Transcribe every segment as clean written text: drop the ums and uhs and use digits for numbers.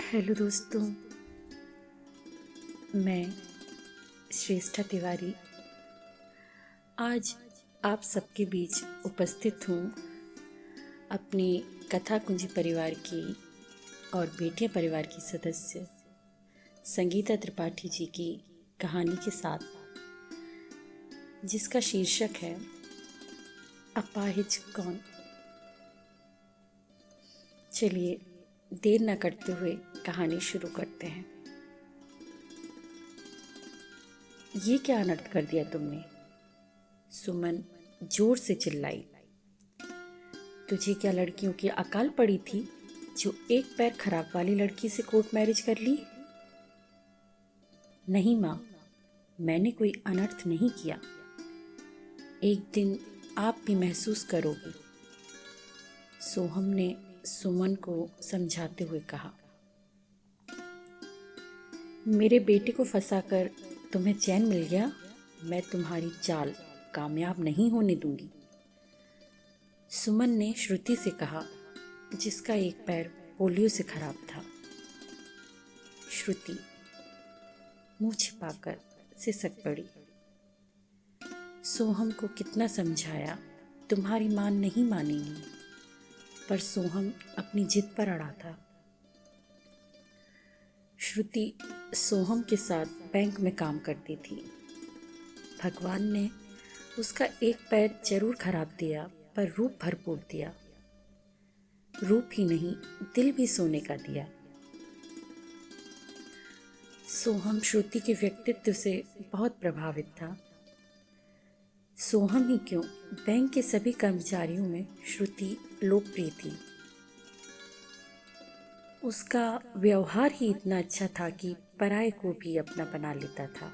Hello दोस्तों, मैं श्रेष्ठा तिवारी आज आप सबके बीच उपस्थित हूँ अपनी कथा कुंजी परिवार की और बेटियां परिवार की सदस्य संगीता त्रिपाठी जी की कहानी के साथ, जिसका शीर्षक है अपाहिज कौन। चलिए देर न करते हुए कहानी शुरू करते हैं। ये क्या अनर्थ कर दिया तुमने? सुमन जोर से चिल्लाई। तुझे क्या लड़कियों की अकाल पड़ी थी जो एक पैर खराब वाली लड़की से कोर्ट मैरिज कर ली? नहीं माँ, मैंने कोई अनर्थ नहीं किया। एक दिन आप भी महसूस करोगी, सोहम ने सुमन को समझाते हुए कहा। मेरे बेटे को फंसाकर तुम्हें चैन मिल गया, मैं तुम्हारी चाल कामयाब नहीं होने दूंगी। सुमन ने श्रुति से कहा, जिसका एक पैर पोलियो से खराब था। श्रुति मुंह छिपाकर सिसक पड़ी। सोहम को कितना समझाया, तुम्हारी मां नहीं मानेंगी, पर सोहम अपनी जिद पर अड़ा था। श्रुति सोहम के साथ बैंक में काम करती थी। भगवान ने उसका एक पैर जरूर खराब दिया, पर रूप भरपूर दिया। रूप ही नहीं, दिल भी सोने का दिया। सोहम श्रुति के व्यक्तित्व से बहुत प्रभावित था। सोहम ही क्यों, बैंक के सभी कर्मचारियों में श्रुति लोकप्रिय थी। उसका व्यवहार ही इतना अच्छा था कि पराये को भी अपना बना लेता था।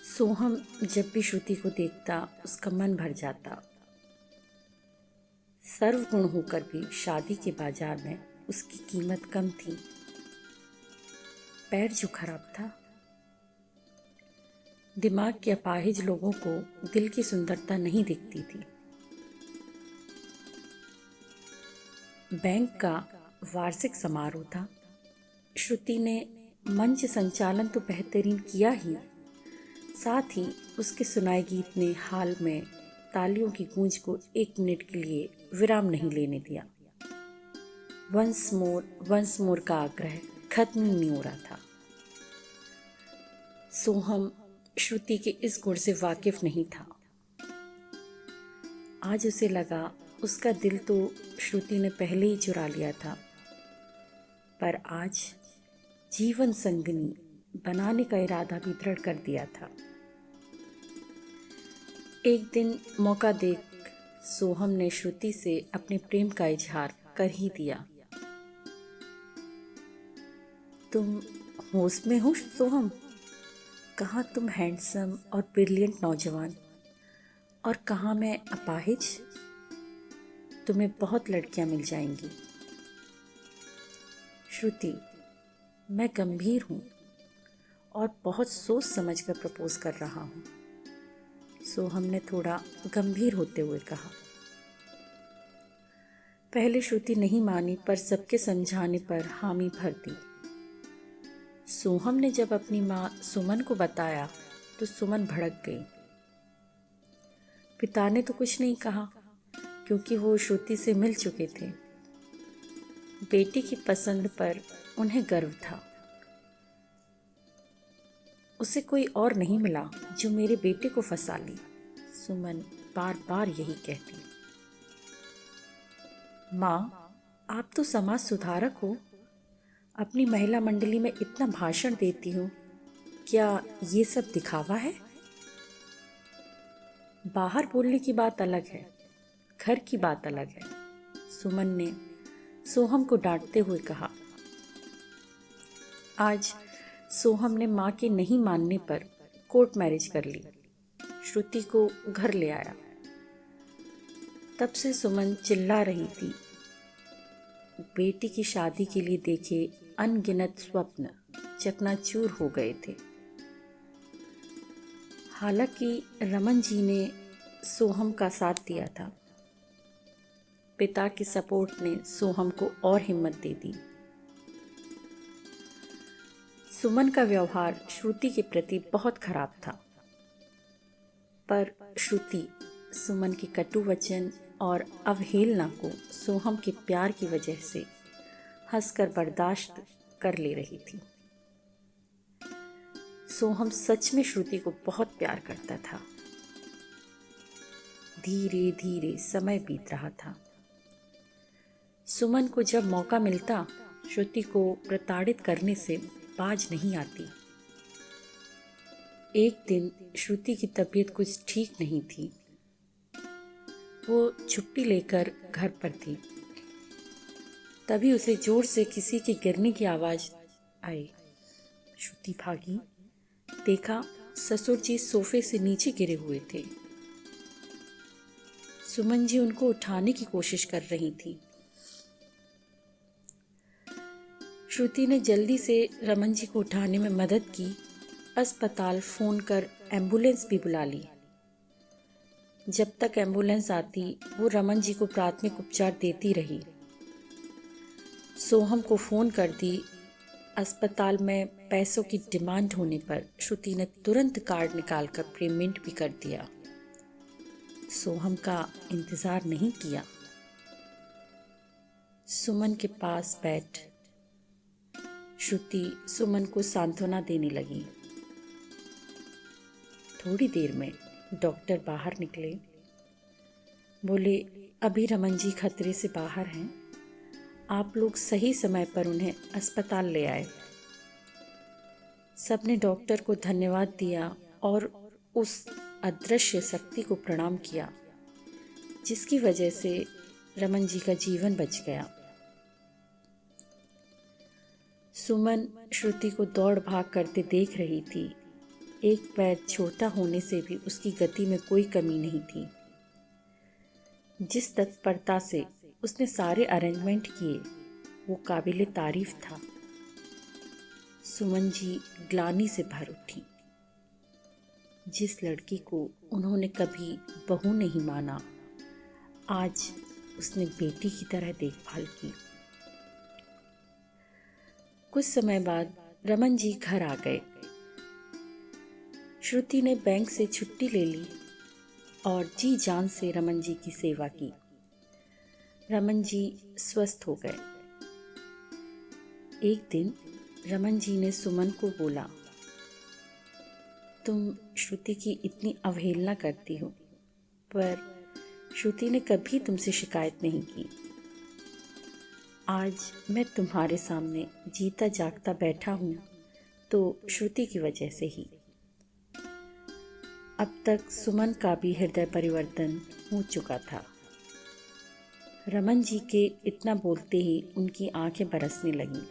सोहम जब भी श्रुति को देखता उसका मन भर जाता। सर्वगुण होकर भी शादी के बाजार में उसकी कीमत कम थी। पैर जो खराब था। दिमाग के अपाहिज लोगों को दिल की सुंदरता नहीं दिखती थी। बैंक का वार्षिक समारोह था। श्रुति ने मंच संचालन तो बेहतरीन किया ही, साथ ही उसके सुनाए गीत ने हाल में तालियों की गूंज को 1 मिनट के लिए विराम नहीं लेने दिया। वंस मोर का आग्रह खत्म ही नहीं हो रहा था। सोहम श्रुति के इस गुण से वाकिफ नहीं था। आज उसे लगा उसका दिल तो श्रुति ने पहले ही चुरा लिया था, पर आज जीवन संगनी बनाने का इरादा भी दृढ़ कर दिया था। एक दिन मौका देख सोहम ने श्रुति से अपने प्रेम का इजहार कर ही दिया। तुम होश में हो सोहम? कहाँ तुम हैंडसम और ब्रिलियंट नौजवान, और कहाँ मैं अपाहिज? तुम्हें बहुत लड़कियां मिल जाएंगी। श्रुति, मैं गंभीर हूँ और बहुत सोच समझ कर प्रपोज कर रहा हूँ, सोहम ने थोड़ा गंभीर होते हुए कहा। पहले श्रुति नहीं मानी, पर सबके समझाने पर हामी भर दी। सोहम ने जब अपनी माँ सुमन को बताया तो सुमन भड़क गई। पिता ने तो कुछ नहीं कहा, क्योंकि वो श्रुति से मिल चुके थे। बेटी की पसंद पर उन्हें गर्व था। उसे कोई और नहीं मिला जो मेरे बेटे को फंसा ली, सुमन बार बार यही कहती। माँ, आप तो समाज सुधारक हो, अपनी महिला मंडली में इतना भाषण देती हो, क्या ये सब दिखावा है? बाहर बोलने की बात अलग है, घर की बात अलग है, सुमन ने सोहम को डांटते हुए कहा। आज सोहम ने मां के नहीं मानने पर कोर्ट मैरिज कर ली, श्रुति को घर ले आया। तब से सुमन चिल्ला रही थी। बेटी की शादी के लिए देखे अनगिनत स्वप्न चकनाचूर हो गए थे। हालांकि रमन जी ने सोहम का साथ दिया था, पिता के सपोर्ट ने सोहम को और हिम्मत दे दी। सुमन का व्यवहार श्रुति के प्रति बहुत खराब था, पर श्रुति सुमन के कटु वचन और अवहेलना को सोहम के प्यार की वजह से हंसकर बर्दाश्त कर ले रही थी। सोहम सच में श्रुति को बहुत प्यार करता था। धीरे धीरे समय बीत रहा था। सुमन को जब मौका मिलता श्रुति को प्रताड़ित करने से बाज नहीं आती। एक दिन श्रुति की तबीयत कुछ ठीक नहीं थी। वो छुट्टी लेकर घर पर थी। तभी उसे जोर से किसी के गिरने की आवाज आई। श्रुति भागी, देखा ससुर जी सोफे से नीचे गिरे हुए थे। सुमन जी उनको उठाने की कोशिश कर रही थी। श्रुति ने जल्दी से रमन जी को उठाने में मदद की। अस्पताल फोन कर एम्बुलेंस भी बुला ली। जब तक एम्बुलेंस आती वो रमन जी को प्राथमिक उपचार देती रही। सोहम को फोन कर दी। अस्पताल में पैसों की डिमांड होने पर श्रुति ने तुरंत कार्ड निकालकर पेमेंट भी कर दिया। सोहम का इंतजार नहीं किया। सुमन के पास बैठ श्रुति सुमन को सांत्वना देने लगी। थोड़ी देर में डॉक्टर बाहर निकले। बोले, अभी रमन जी खतरे से बाहर हैं। आप लोग सही समय पर उन्हें अस्पताल ले आए। सबने डॉक्टर को धन्यवाद दिया और उस अदृश्य शक्ति को प्रणाम किया जिसकी वजह से रमन जी का जीवन बच गया। सुमन श्रुति को दौड़ भाग करते देख रही थी। एक पैर छोटा होने से भी उसकी गति में कोई कमी नहीं थी। जिस तत्परता से उसने सारे अरेंजमेंट किए वो काबिले तारीफ था। सुमन जी ग्लानि से भर उठी। जिस लड़की को उन्होंने कभी बहू नहीं माना, आज उसने बेटी की तरह देखभाल की। कुछ समय बाद रमन जी घर आ गए। श्रुति ने बैंक से छुट्टी ले ली और जी जान से रमन जी की सेवा की। रमन जी स्वस्थ हो गए। एक दिन रमन जी ने सुमन को बोला, तुम श्रुति की इतनी अवहेलना करती हो, पर श्रुति ने कभी तुमसे शिकायत नहीं की। आज मैं तुम्हारे सामने जीता जागता बैठा हूँ तो श्रुति की वजह से ही। अब तक सुमन का भी हृदय परिवर्तन हो चुका था। रमन जी के इतना बोलते ही उनकी आंखें बरसने लगीं।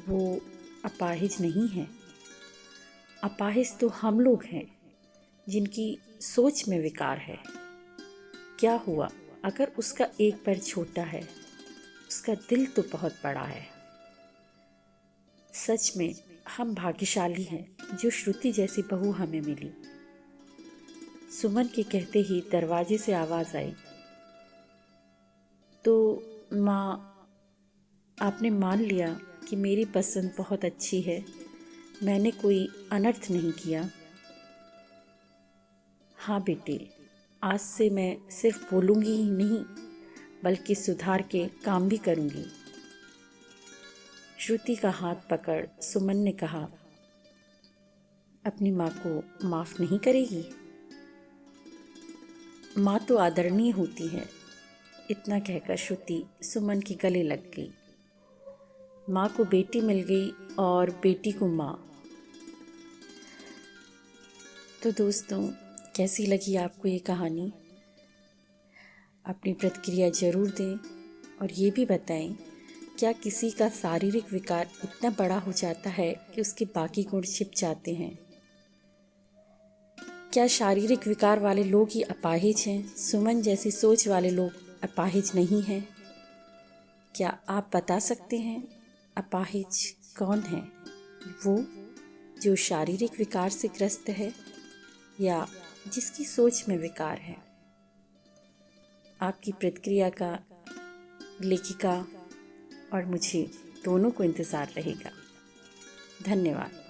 वो अपाहिज नहीं है। अपाहिज तो हम लोग हैं जिनकी सोच में विकार है। क्या हुआ अगर उसका एक पैर छोटा है, उसका दिल तो बहुत बड़ा है। सच में हम भाग्यशाली हैं जो श्रुति जैसी बहू हमें मिली। सुमन के कहते ही दरवाजे से आवाज आई, तो माँ, आपने मान लिया कि मेरी पसंद बहुत अच्छी है, मैंने कोई अनर्थ नहीं किया। हाँ बेटे, आज से मैं सिर्फ बोलूँगी ही नहीं बल्कि सुधार के काम भी करूँगी। श्रुति का हाथ पकड़ सुमन ने कहा, अपनी माँ को माफ़ नहीं करेगी? माँ तो आदरणीय होती है। इतना कहकर श्रुति सुमन के गले लग गई। माँ को बेटी मिल गई और बेटी को माँ। तो दोस्तों, कैसी लगी आपको ये कहानी? अपनी प्रतिक्रिया ज़रूर दें और ये भी बताएं, क्या किसी का शारीरिक विकार इतना बड़ा हो जाता है कि उसके बाकी गुण छिप जाते हैं? क्या शारीरिक विकार वाले लोग ही अपाहिज हैं? सुमन जैसी सोच वाले लोग अपाहिज नहीं हैं? क्या आप बता सकते हैं अपाहिज कौन है? वो जो शारीरिक विकार से ग्रस्त है या जिसकी सोच में विकार है? आपकी प्रतिक्रिया का लेखिका और मुझे दोनों को इंतज़ार रहेगा। धन्यवाद।